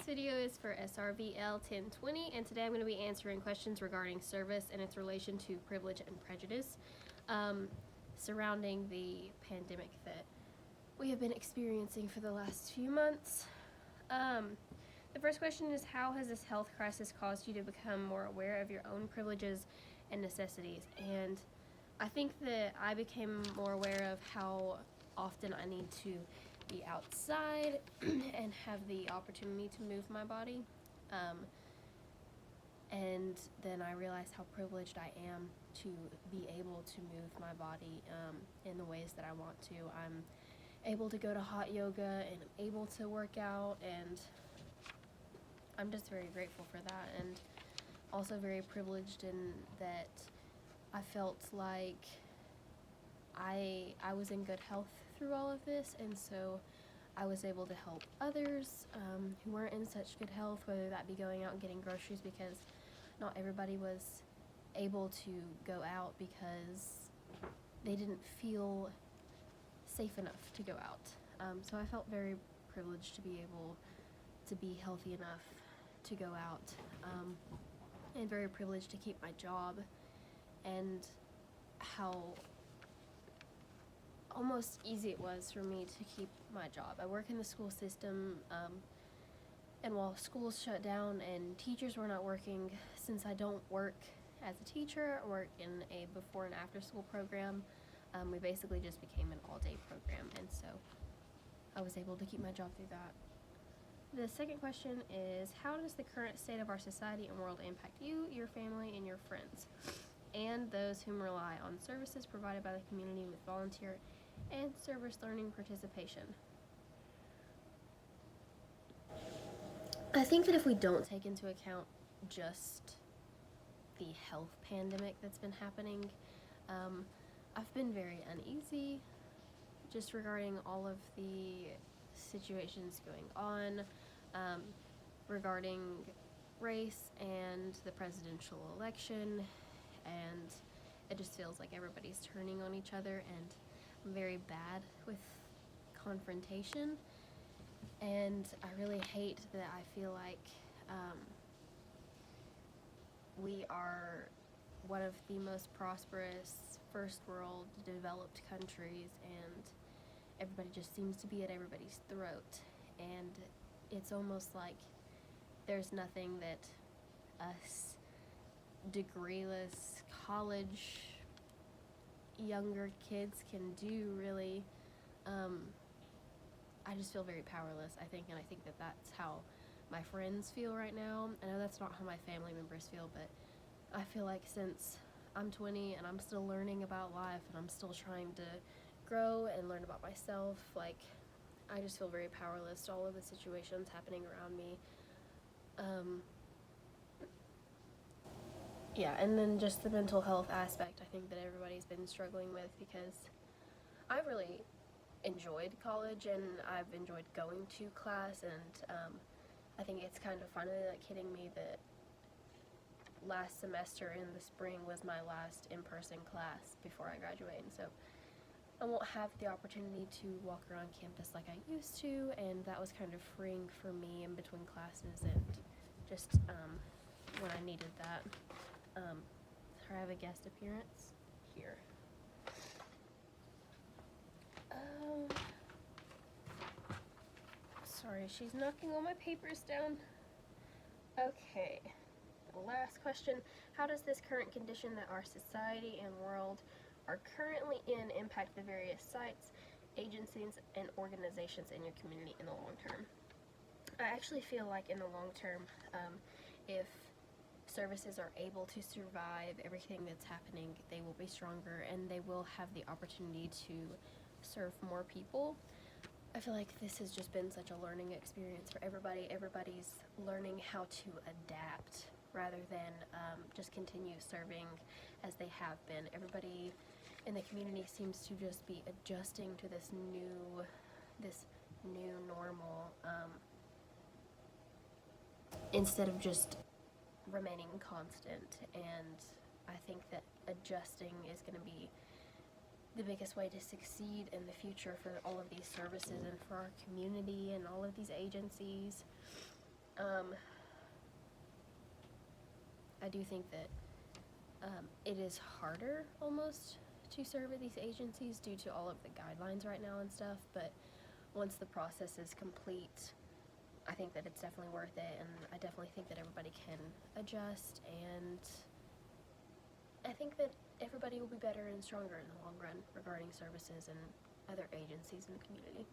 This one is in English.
video is for Srvl 1020, and today I'm going to be answering questions regarding service and its relation to privilege and prejudice surrounding the pandemic that we have been experiencing for the last few months. The first question is, how has this health crisis caused you to become more aware of your own privileges and necessities? And I think that I became more aware of how often I need to be outside and have the opportunity to move my body. And then I realized how privileged I am to be able to move my body in the ways that I want to. I'm able to go to hot yoga and I'm able to work out, and I'm just very grateful for that, and also very privileged in that I felt like I was in good health through all of this, and so I was able to help others who weren't in such good health, whether that be going out and getting groceries, because not everybody was able to go out because they didn't feel safe enough to go out. So I felt very privileged to be able to be healthy enough to go out, and very privileged to keep my job, and how almost easy it was for me to keep my job. I work in the school system, and while schools shut down and teachers were not working, since I don't work as a teacher, I work in a before and after school program, we basically just became an all-day program, and so I was able to keep my job through that. The second question is, how does the current state of our society and world impact you, your family, and your friends, and those whom rely on services provided by the community with volunteer and service learning participation? I think that if we don't take into account just the health pandemic that's been happening, I've been very uneasy just regarding all of the situations going on, regarding race and the presidential election, and it just feels like everybody's turning on each other, and I'm very bad with confrontation, and I really hate that I feel like we are one of the most prosperous first world developed countries, and everybody just seems to be at everybody's throat, and it's almost like there's nothing that us degreeless college younger kids can do, really. I just feel very powerless, I think, and I think that that's how my friends feel right now. I know that's not how my family members feel, but I feel like since I'm 20 and I'm still learning about life and I'm still trying to grow and learn about myself, like, I just feel very powerless to all of the situations happening around me. Yeah, and then just the mental health aspect, I think that everybody's been struggling with, because I really enjoyed college and I've enjoyed going to class, and I think it's kind of finally like hitting me that last semester in the spring was my last in-person class before I graduate, and so I won't have the opportunity to walk around campus like I used to, and that was kind of freeing for me in between classes, and just when I needed that. I have a guest appearance here. Sorry, she's knocking all my papers down. Okay, last question. How does this current condition that our society and world are currently in impact the various sites, agencies, and organizations in your community in the long term? I actually feel like in the long term, if services are able to survive everything that's happening, they will be stronger and they will have the opportunity to serve more people. I feel like this has just been such a learning experience for everybody. Everybody's learning how to adapt rather than just continue serving as they have been. Everybody in the community seems to just be adjusting to this new normal, instead of just remaining constant, and I think that adjusting is going to be the biggest way to succeed in the future for all of these services and for our community and all of these agencies. I do think that it is harder almost to serve at these agencies due to all of the guidelines right now and stuff, but once the process is complete, I think that it's definitely worth it, and I definitely think that everybody can adjust, and I think that everybody will be better and stronger in the long run regarding services and other agencies in the community.